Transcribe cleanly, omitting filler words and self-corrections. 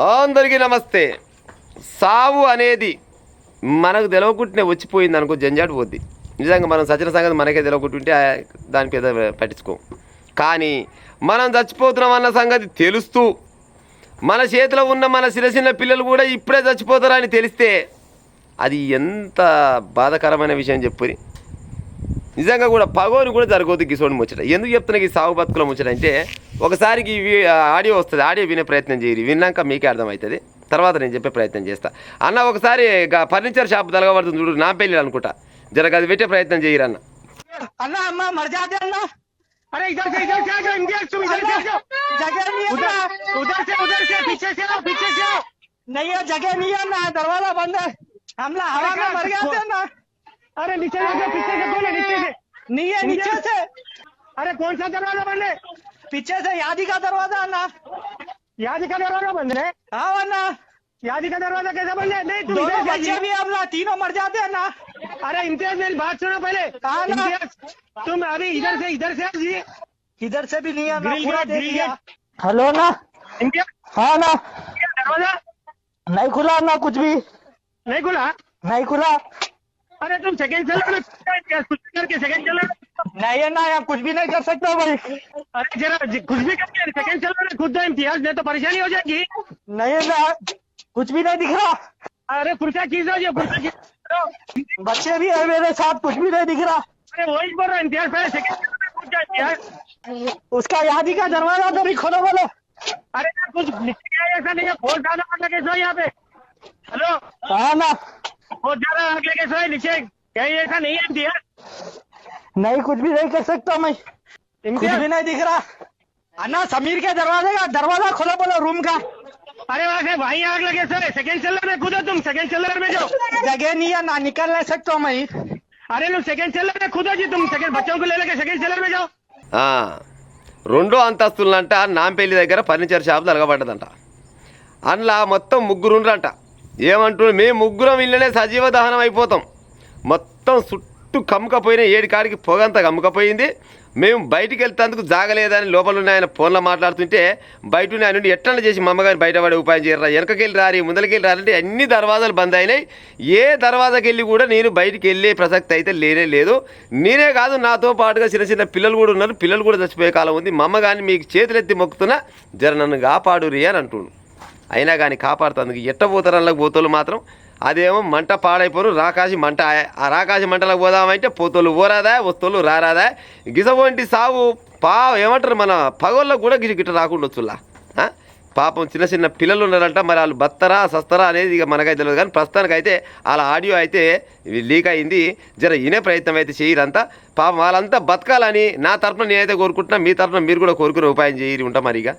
అందరికీ నమస్తే. సావు అనేది మనకు తెలవకుంటనే వచ్చిపోయింది అనుకో, జంజాటు పోద్ది. నిజంగా మనం సచిన సంగతి మనకే తెలవకుంటుంటే దాని పెద్ద పట్టించుకోం. కానీ మనం చచ్చిపోతున్నాం అన్న సంగతి తెలుస్తూ మన చేతిలో ఉన్న మన చిన్న పిల్లలు కూడా ఇప్పుడే చచ్చిపోతారని తెలిస్తే అది ఎంత బాధాకరమైన విషయం చెప్పుని. నిజంగా కూడా పగోని కూడా జరగవద్దు గిసోని ముచ్చట. ఎందుకు చెప్తున్నా ఈ సాగు బతుకుల ముచ్చట అంటే, ఒకసారికి ఆడియో వస్తుంది, ఆడియో వినే ప్రయత్నం చేయరు. విన్నాక మీకే అర్థమవుతుంది, తర్వాత నేను చెప్పే ప్రయత్నం చేస్తా. అన్న ఒకసారి ఫర్నిచర్ షాప్ తలగబడుతుంది చూడు, నా పెళ్ళి అనుకుంటా, జరగ అది పెట్టే ప్రయత్నం చేయరు అన్న. అన్న అమ్మ మర్జాతే అన్న. अरे इधर से आ जाओ, इंडिया तुम इधर से आ जाओ. जगह नहीं है, उधर से पीछे से आओ. नहीं है, जगह नहीं है ना, दरवाजा बंद है. हम लोग हवा में मर गए थे ना. अरे नीचे से पीछे से कौन है? नीचे से नहीं है, नीचे से. अरे कौन सा दरवाजा बंद है? पीछे से यादी का दरवाजा ना. यादी का दरवाजा बंद है? हाँ वरना यादी का दरवाजा कैसे बंद है? नहीं, तुम बच्चे भी हम लोग तीनों मर जाते हैं ना. अरे इम्तियाज मेरी बात सुनो पहले. तुम अभी इधर से आइए. इधर से भी नहीं है ना, पूरा देख लिया. हेलो ना. हाँ ना. दरवाजा नहीं खुला ना, कुछ भी नहीं खुला. अरे तुम सेकंड चलो कुछ करके सेकंड चलो. नहीं है ना, आप कुछ भी नहीं कर सकते हो भाई. अरे जरा कुछ भी करके सेकंड चलो ना, खुद इम्तियाज नहीं तो परेशानी हो जाएगी. नहीं है ना, कुछ भी नहीं दिख रहा. अरे पुरसा खींचो, ये पुरसा खींचो. बच्चे भी है मेरे साथ, कुछ भी नहीं दिख रहा. अरे वही बोल रहा है इम्तियाज, पहले सेकंड उसका यादी का दरवाजा तो नहीं खोलो बोलो. अरे यार कुछ लिखा है ऐसा नहीं है, बहुत ज्यादा आग लगे सो यहाँ पे. हेलो हाँ ना, बहुत ज्यादा आग लगे सो नीचे. कहीं ऐसा नहीं है इम्तियाज? नहीं, कुछ भी नहीं कर सकता मैं. कुछ भी नहीं दिख रहा. अन्ना समीर के दरवाजे का दरवाजा खोलो बोलो, रूम का. अरे वहाँ से वहीं आग लगे सर. सेकंड चैनल में कूदो, तुम सेकंड चैनल में जाओ. जगह नहीं है ना, निकल नहीं सकता मैं. अरे लोग सेकंड चैनल में कूदो जी, तुम सेकंड बच्चों को ले लेके सेकंड चैनल में जाओ. రెండో అంతస్తులంట నాంపల్లి దగ్గర ఫర్నిచర్ షాప్ తలగబడ్డదంట. అందులో మొత్తం ముగ్గురుండ్రంట. ఏమంటున్నారు, మేము ముగ్గురం ఇళ్ళనే సజీవ దహనం అయిపోతాం. మొత్తం చుట్టూ కమ్ముకపోయినా, ఏడి కాడికి పొగంతా కమ్ముకపోయింది. మేము బయటికి వెళ్తేందుకు జాగలేదని లోపల ఉన్న ఆయన ఫోన్లో మాట్లాడుతుంటే, బయట ఉన్న ఆయన నుండి ఎట్లా చేసి మా అమ్మగారిని బయటపడే ఉపాయం చేయరా, వెనకకెళ్ళి రారి ముందరికెళ్ళి రారంటే అన్ని దర్వాజాలు బంద్ అయినాయి. ఏ దర్వాజాకి వెళ్ళి కూడా నేను బయటికి వెళ్ళే ప్రసక్తి అయితే లేనే లేదు. నేనే కాదు, నాతో పాటుగా చిన్న పిల్లలు కూడా ఉన్నారు. పిల్లలు కూడా చచ్చిపోయే కాలం ఉంది. మా అమ్మ కానీ మీకు చేతులెత్తి మొక్కుతున్నా, జర నన్ను కాపాడురి అని అంటుండు. అయినా కానీ కాపాడుతుంది. ఎట్టపోతారు అందులోకి పోతోళ్ళు మాత్రం. అదేమో మంట పాడైపోరు, రాకాశి మంట. ఆ రాకాశి మంటలకు పోదామంటే పోతోళ్ళు పోరాదా, వస్తోళ్ళు రారాదా. గిసవంటి సాగు ఏమంటారు, మన పగోళ్ళకు కూడా గిట రాకుండా వచ్చులా. పాపం చిన్న పిల్లలు ఉన్నారంట. మరి వాళ్ళు బత్తరా సస్తరా అనేది ఇక మనకైతే తెలియదు. కానీ ప్రస్తుతానికి అయితే వాళ్ళ ఆడియో అయితే లీక్ అయింది. జర వినే ప్రయత్నం అయితే చేయరంతా. పాపం వాళ్ళంతా బతకాలని నా తరఫున నేనైతే కోరుకుంటున్నా. మీ తరఫున మీరు కూడా కోరుకునే ఉపాయం చేయరు ఉంటా మరిగా.